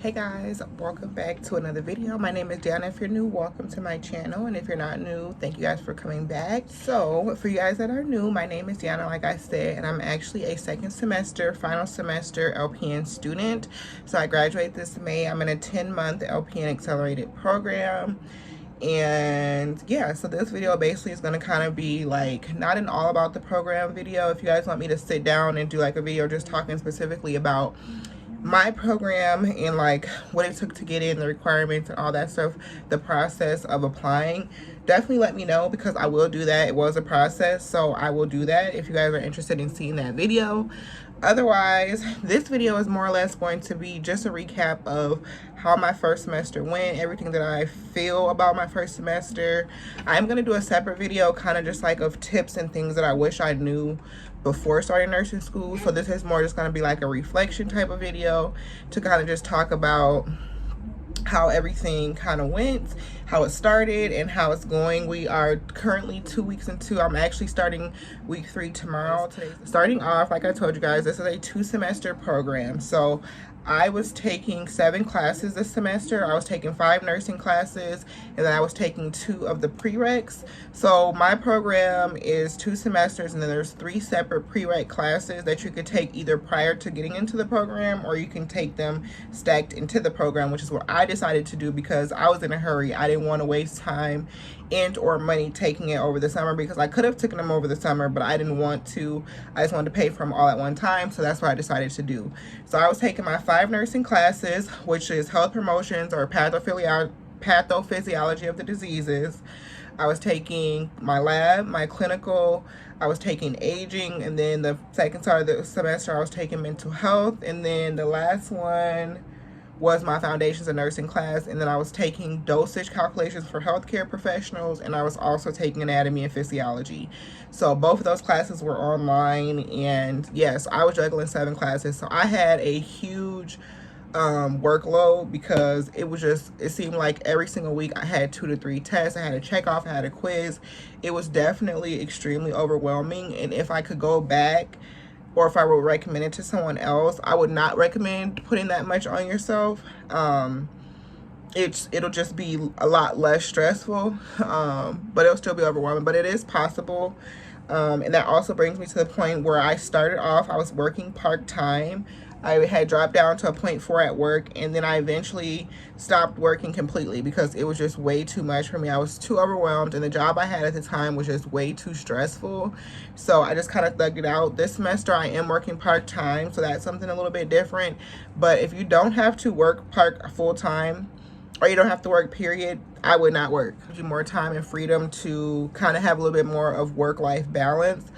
Hey guys, welcome back to another video. My name is Deonna. If you're new, welcome to my channel, and if you're not new, thank you guys for coming back. So for you guys that are new, my name is Deonna, like I said, and I'm actually a second semester, final semester LPN student. So I graduate this May. I'm in a 10-month LPN accelerated program. And yeah, so this video basically is going to kind of be like not an all about the program video. If you guys want me to sit down and do like a video just talking specifically about my program and like what it took to get in, the requirements and all that stuff, the process of applying, definitely let me know, because I will do that. It was a process, so I will do that if you guys are interested in seeing that video. Otherwise, this video is more or less going to be just a recap of how my first semester went, everything that I feel about my first semester. I'm going to do a separate video kind of just like of tips and things that I wish I knew before starting nursing school. So this is more just going to be like a reflection type of video to kind of just talk about how everything kind of went, how it started, and how it's going. We are currently 2 weeks into, I'm actually starting week 3 tomorrow. Starting off, like I told you guys, this is a 2-semester program. So I was taking 7 classes this semester. I was taking 5 nursing classes, and then I was taking 2 of the prereqs. So my program is 2 semesters, and then there's 3 separate prereq classes that you could take either prior to getting into the program, or you can take them stacked into the program, which is what I decided to do because I was in a hurry. I didn't want to waste time and or money taking it over the summer, because I could have taken them over the summer, but I didn't want to. I just wanted to pay for them all at one time, so that's what I decided to do. So I was taking my 5 nursing classes, which is health promotions or pathophysiology of the diseases. I was taking my lab, my clinical, I was taking aging, and then the second part of the semester I was taking mental health, and then the last one was my foundations of nursing class, and then I was taking dosage calculations for healthcare professionals, and I was also taking anatomy and physiology. So both of those classes were online, and yes, I was juggling 7 classes. So I had a huge workload, because it seemed like every single week I had 2 to 3 tests. I had a check off, I had a quiz. It was definitely extremely overwhelming, and if I could go back, or if I would recommend it to someone else, I would not recommend putting that much on yourself. It'll just be a lot less stressful, but it'll still be overwhelming, but it is possible. And that also brings me to the point where I started off, I was working part-time. I had dropped down to a 0.4 at work, and then I eventually stopped working completely because it was just way too much for me. I was too overwhelmed, and the job I had at the time was just way too stressful. So I just kind of thugged it out. This semester I am working part-time, so that's something a little bit different. But if you don't have to work full-time, or you don't have to work, period, I would not work. It gives you more time and freedom to kind of have a little bit more of work-life balance,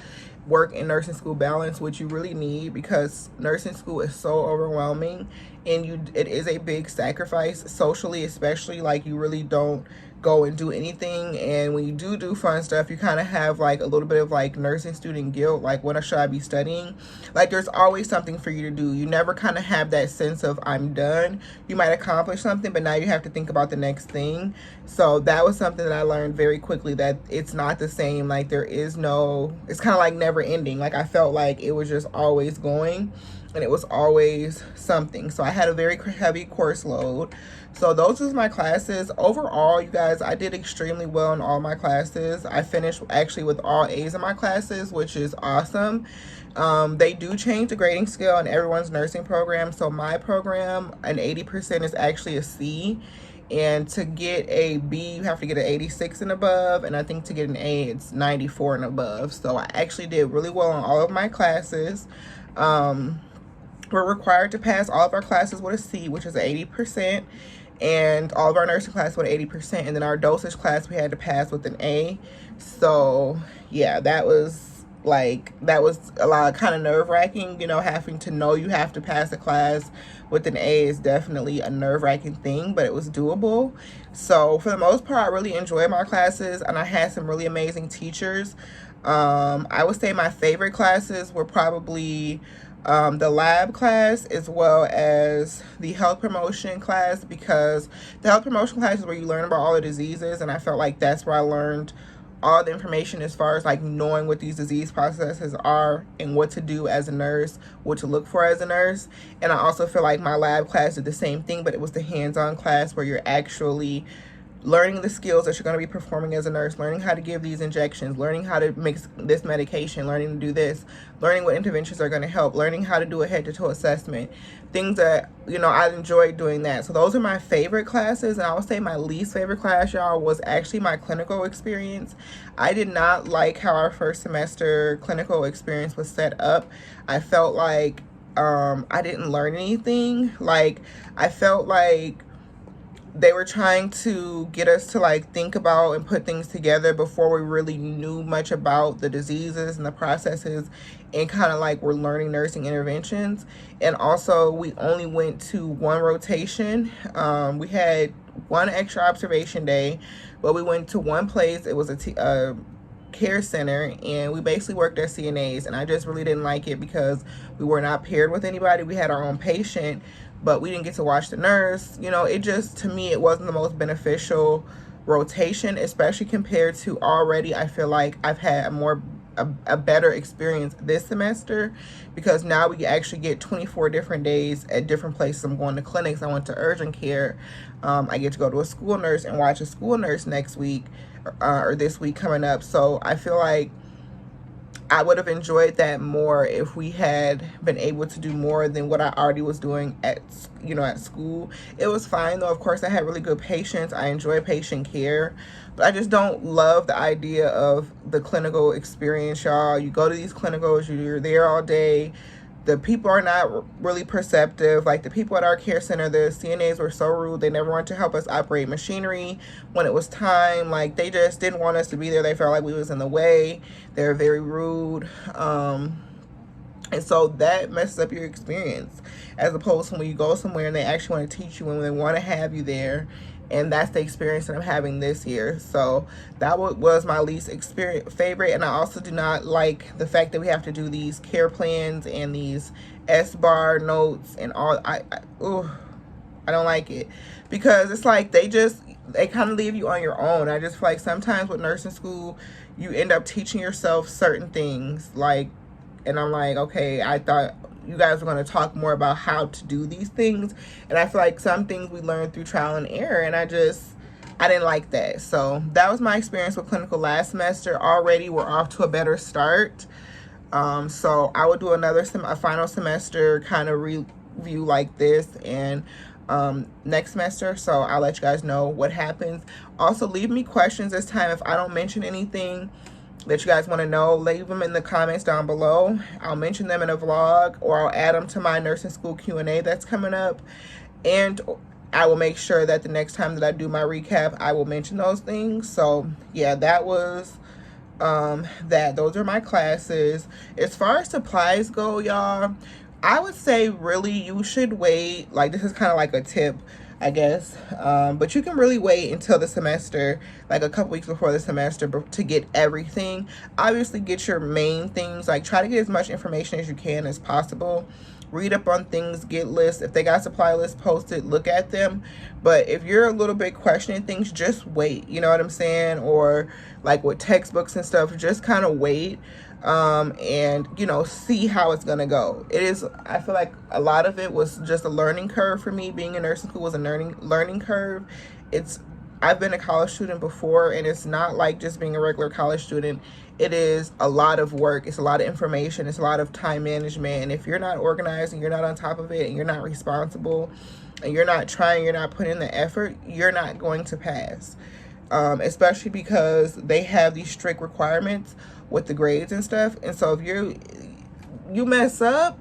work and nursing school balance, which you really need, because nursing school is so overwhelming, and it is a big sacrifice socially, especially. Like, you really don't go and do anything, and when you do fun stuff, you kind of have like a little bit of like nursing student guilt, like, what should I be studying? Like, there's always something for you to do. You never kind of have that sense of I'm done. You might accomplish something, but now you have to think about the next thing. So that was something that I learned very quickly, that it's not the same. Like, it's kind of like never ending. Like, I felt like it was just always going, and it was always something. So I had a very heavy course load. So those was my classes. Overall, you guys, I did extremely well in all my classes. I finished actually with all A's in my classes, which is awesome. They do change the grading scale in everyone's nursing program. So my program, an 80% is actually a C. And to get a B, you have to get an 86 and above. And I think to get an A, it's 94 and above. So I actually did really well in all of my classes. We're required to pass all of our classes with a C, which is 80%. And all of our nursing class with 80%. And then our dosage class, we had to pass with an A. So yeah, that was a lot of kind of nerve-wracking, you know, having to know you have to pass a class with an A is definitely a nerve-wracking thing, but it was doable. So for the most part, I really enjoyed my classes, and I had some really amazing teachers. I would say my favorite classes were probably the lab class, as well as the health promotion class, because the health promotion class is where you learn about all the diseases, and I felt like that's where I learned all the information as far as like knowing what these disease processes are and what to do as a nurse, what to look for as a nurse. And I also feel like my lab class did the same thing, but it was the hands-on class where you're actually learning the skills that you're going to be performing as a nurse, learning how to give these injections, learning how to mix this medication, learning to do this, learning what interventions are going to help, learning how to do a head-to-toe assessment, things that, you know, I enjoyed doing that. So those are my favorite classes. And I would say my least favorite class, y'all, was actually my clinical experience. I did not like how our first semester clinical experience was set up. I felt like I didn't learn anything. Like, I felt like they were trying to get us to like think about and put things together before we really knew much about the diseases and the processes, and kind of like we're learning nursing interventions. And also we only went to one rotation. We had one extra observation day, but we went to one place. It was a care center, and we basically worked as CNAs, and I just really didn't like it because we were not paired with anybody. We had our own patient, but we didn't get to watch the nurse. You know, it just, to me, it wasn't the most beneficial rotation, especially compared to already, I feel like I've had a better experience this semester, because now we actually get 24 different days at different places. I'm going to clinics. I went to urgent care. I get to go to a school nurse and watch a school nurse next week, or this week coming up. So I feel like I would have enjoyed that more if we had been able to do more than what I already was doing at, you know, at school. It was fine though. Of course, I had really good patients. I enjoy patient care, but I just don't love the idea of the clinical experience, y'all. You go to these clinicals, you're there all day. The people are not really perceptive. Like the people at our care center, the CNAs were so rude. They never wanted to help us operate machinery when it was time. Like they just didn't want us to be there. They felt like we was in the way. They were very rude. And so that messes up your experience, as opposed to when you go somewhere and they actually want to teach you and they want to have you there. And that's the experience that I'm having this year. So that was my least favorite. And I also do not like the fact that we have to do these care plans and these S-bar notes and all. I don't like it, because it's like they kind of leave you on your own. I just feel like sometimes with nursing school, you end up teaching yourself certain things. Like, and I'm like, okay, I thought you guys were going to talk more about how to do these things. And I feel like some things we learned through trial and error, and I didn't like that. So that was my experience with clinical last semester. Already we're off to a better start. So I would do a final semester kind of review like this, and next semester. So I'll let you guys know what happens. Also, leave me questions this time. If I don't mention anything that you guys want to know, leave them in the comments down below. I'll mention them in a vlog, or I'll add them to my nursing school Q&A that's coming up. And I will make sure that the next time that I do my recap, I will mention those things. So yeah, that was those are my classes. As far as supplies go, y'all, I would say really you should wait. Like, this is kind of like a tip, I guess, but you can really wait until the semester, like a couple weeks before the semester, to get everything. Obviously get your main things, like try to get as much information as you can as possible. Read up on things, get lists. If they got supply lists posted, look at them. But if you're a little bit questioning things, just wait, you know what I'm saying? Or like with textbooks and stuff, just kind of wait. And you know, see how it's gonna go. I feel like a lot of it was just a learning curve for me. Being in nursing school was a learning curve. I've been a college student before, and it's not like just being a regular college student. It is a lot of work. It's a lot of information. It's a lot of time management. And if you're not organized and you're not on top of it and you're not responsible and you're not trying, you're not putting in the effort, you're not going to pass. Especially because they have these strict requirements with the grades and stuff. And so if you mess up,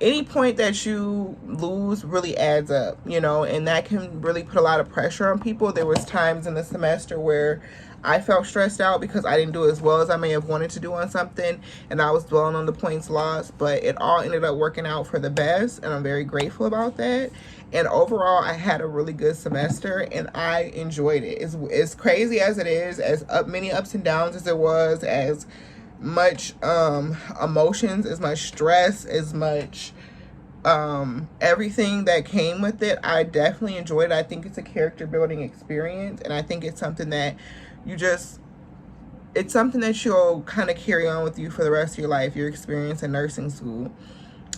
any point that you lose really adds up, you know, and that can really put a lot of pressure on people. There was times in the semester where I felt stressed out because I didn't do as well as I may have wanted to do on something, and I was dwelling on the points lost, but it all ended up working out for the best, and I'm very grateful about that. And overall, I had a really good semester, and I enjoyed it. As crazy as it is, as many ups and downs as it was, as much emotions, as much stress, as much everything that came with it, I definitely enjoyed it. I think it's a character building experience, and I think it's something that you just it's something that you'll kind of carry on with you for the rest of your life, your experience in nursing school.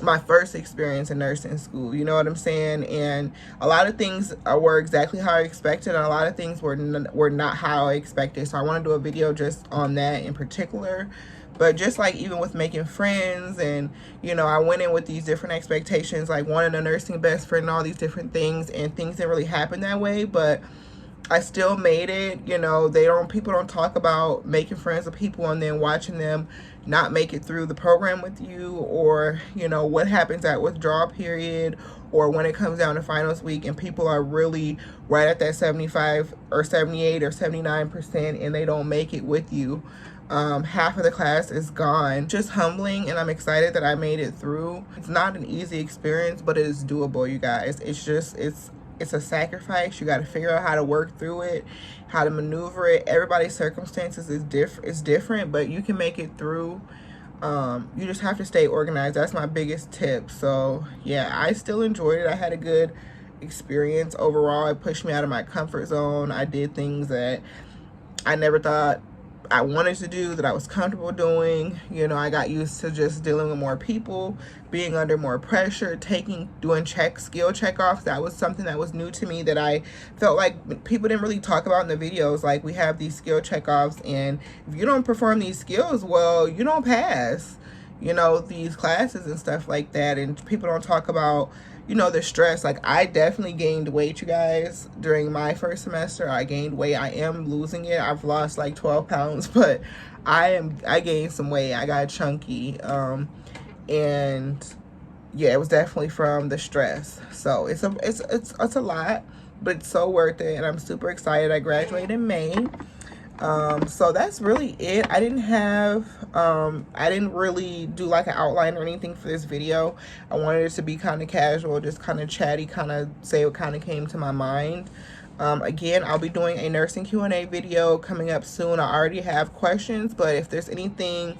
My first experience in nursing school, you know what I'm saying? And a lot of things were exactly how I expected, and a lot of things were not how I expected. So I want to do a video just on that in particular. But just like even with making friends, and you know, I went in with these different expectations, like wanting a nursing best friend and all these different things, and things didn't really happen that way. But I still made it. You know, people don't talk about making friends with people and then watching them not make it through the program with you, or you know what happens at withdrawal period, or when it comes down to finals week and people are really right at that 75 or 78 or 79% and they don't make it with you. Half of the class is gone. Just humbling, and I'm excited that I made it through. It's not an easy experience, but it is doable, you guys. It's a sacrifice. You got to figure out how to work through it, how to maneuver it. Everybody's circumstances is different, but you can make it through. You just have to stay organized. That's my biggest tip. So yeah, I still enjoyed it. I had a good experience overall. It pushed me out of my comfort zone. I did things that I never thought I wanted to do, that I was comfortable doing. You know, I got used to just dealing with more people, being under more pressure, doing skill check-offs. That was something that was new to me, that I felt like people didn't really talk about in the videos. Like, we have these skill check-offs, and if you don't perform these skills well, you don't pass, you know, these classes and stuff like that. And people don't talk about, you know, the stress. Like, I definitely gained weight, you guys, during my first semester. I gained weight. I am losing it. I've lost like 12 pounds, but I gained some weight. I got chunky. And yeah, it was definitely from the stress. So it's a lot, but it's so worth it, and I'm super excited. I graduated in May. So that's really it. I didn't really do like an outline or anything for this video. I wanted it to be kind of casual, just kind of chatty, kind of say what kind of came to my mind. Again, I'll be doing a nursing Q&A video coming up soon. I already have questions, but if there's anything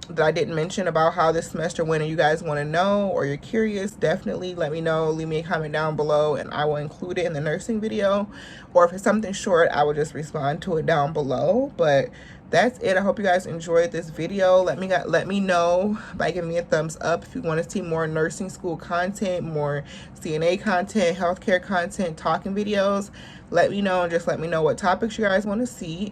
that I didn't mention about how this semester went and you guys want to know, or you're curious, definitely let me know. Leave me a comment down below and I will include it in the nursing video. Or if it's something short, I will just respond to it down below. But that's it. I hope you guys enjoyed this video. Let me know by giving me a thumbs up if you want to see more nursing school content, more CNA content, healthcare content, talking videos. Let me know, and just let me know what topics you guys want to see.